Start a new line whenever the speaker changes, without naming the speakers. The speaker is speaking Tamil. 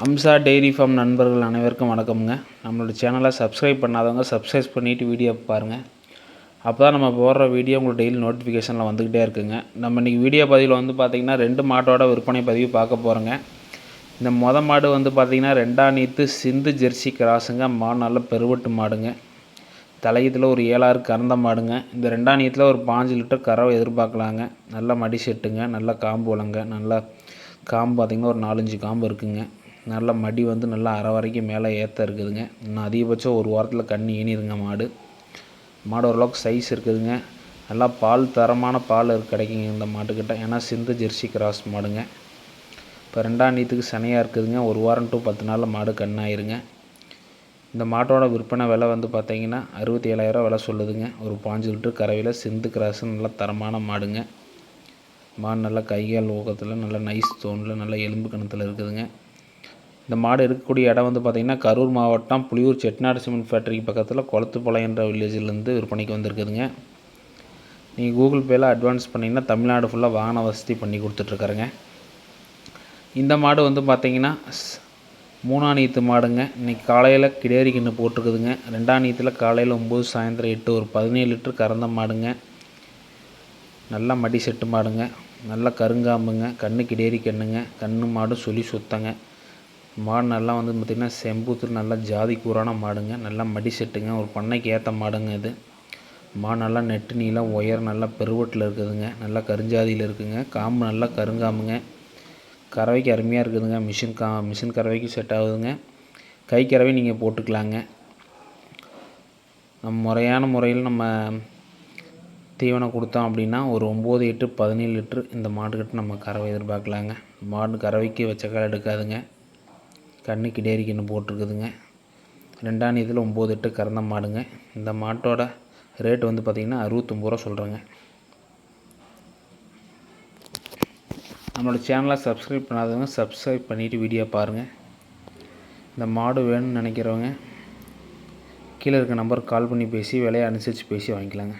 அம்சா டெய்ரி ஃபார்ம் நண்பர்கள் அனைவருக்கும் வணக்கம்ங்க. நம்மளோட சேனலை சப்ஸ்கிரைப் பண்ணாதவங்க சப்ஸ்கிரைப் பண்ணிவிட்டு வீடியோ பாருங்கள். அப்போ தான் நம்ம போடுற வீடியோ உங்களுக்கு டெய்லி நோட்டிஃபிகேஷனில் வந்துக்கிட்டே இருக்குங்க. நம்ம இன்றைக்கி வீடியோ பதிவில் பார்த்திங்கன்னா 2 மாட்டோட விற்பனை பதிவு பார்க்க போகிறோங்க. இந்த மாடு பார்த்திங்கன்னா 2ஆம் நீத்து சிந்து ஜெர்சி கிராஸுங்க. மாடு நல்ல பெருவட்டு மாடுங்க. தலையத்தில் ஒரு 7-6 கறந்த மாடுங்க. இந்த 2ஆம் நீத்தில் ஒரு 5 லிட்டர் கறவை எதிர்பார்க்கலாங்க. நல்ல மடி செட்டுங்க, நல்ல காம்பு வளங்க, நல்லா காம்பு பார்த்திங்கன்னா ஒரு 4-5 காம்பு இருக்குதுங்க. நல்ல மடி நல்லா அரை வரைக்கும் மேலே ஏற்ற இருக்குதுங்க. இன்னும் அதிகபட்சம் ஒரு வாரத்தில் கன்று ஈனிருங்க. மாடு ஓரளவுக்கு சைஸ் இருக்குதுங்க. நல்லா பால் தரமான பால் கிடைக்குங்க இந்த மாட்டுக்கிட்ட. ஏன்னா சிந்து ஜெர்சி கிராஸ் மாடுங்க. இப்போ 2ஆம் நீத்துக்கு சனையாக இருக்குதுங்க. ஒரு வாரம் டு 10 நாளில் மாடு கண்ணாயிருங்க. இந்த மாட்டோட விற்பனை விலை பார்த்திங்கன்னா 67,000 விலை சொல்லுதுங்க. ஒரு 5 லிட்டர் கறவையில் சிந்து கிராஸு நல்ல தரமான மாடுங்க. மாடு நல்லா கைகால் ஊக்கத்தில் நல்ல நைஸ் தோணில் நல்ல எலும்பு கணத்தில் இருக்குதுங்க. இந்த மாடு இருக்கக்கூடிய இடம் பார்த்திங்கன்னா கரூர் மாவட்டம் புலியூர் செட்டிநாடு சிமெண்ட் ஃபேக்ட்ரிக்கு பக்கத்தில் குளத்துப்பாளையம் என்ற வில்லேஜிலேருந்து விற்பனைக்கு வந்திருக்குதுங்க. நீங்கள் கூகுள் பேயில் அட்வான்ஸ் பண்ணிங்கன்னா தமிழ்நாடு ஃபுல்லாக வாகன வசதி பண்ணி கொடுத்துட்ருக்காருங்க. இந்த மாடு பார்த்திங்கன்னா 3ஆம் நீத்து மாடுங்க. இன்றைக்கி காலையில் கிடேரி கன்று போட்டிருக்குதுங்க. 2ஆம் நீத்தில் காலையில் 9 சாயந்தரம் 8 ஒரு 17 லிட்டர் கறந்த மாடுங்க. நல்ல மடி செட்டு மாடுங்க. நல்ல கருங்காம்புங்க. கண்ணு கிடேரி கண்ணுங்க. கண்ணு மாடு சொல்லி சுத்தங்க. மாடு நல்லா பார்த்திங்கன்னா செம்பூத்தில் நல்லா ஜாதி கூறான மாடுங்க. நல்லா மடி செட்டுங்க. ஒரு பண்ணைக்கு ஏற்ற மாடுங்க இது. மாடு நல்லா நெட்டு நீளம் உயர் நல்லா பெருவட்டில் இருக்குதுங்க. நல்லா கருஞ்சாதியில் இருக்குதுங்க. காம்பு நல்லா கருங்காம்புங்க. கறவைக்கு அருமையாக இருக்குதுங்க. மிஷின் கறவைக்கு செட் ஆகுதுங்க. கை கறவை நீங்கள் போட்டுக்கலாங்க. முறையான முறையில் நம்ம தீவனம் கொடுத்தோம் அப்படின்னா ஒரு 9, 8, 17 லிட்டரு இந்த மாட்டுக்கிட்ட நம்ம கறவை எதிர்பார்க்கலாங்க. மாடு கறவைக்கு வச்ச கால் எடுக்காதுங்க. கண்ணு கிடேரி கன்று போட்டிருக்குதுங்க. 2ஆம் நீத்தில் 9, 8 கறந்த மாடுங்க. இந்த மாட்டோட ரேட்டு பார்த்திங்கன்னா 69 ரூபா சொல்கிறேங்க. நம்மளோட சேனலை சப்ஸ்கிரைப் பண்ணாதவங்க சப்ஸ்கிரைப் பண்ணிவிட்டு வீடியோ பாருங்கள். இந்த மாடு வேணும்னு நினைக்கிறவங்க கீழே இருக்க நம்பருக்கு கால் பண்ணி பேசி விலையை அனுசரித்து பேசி வாங்கிக்கலாங்க.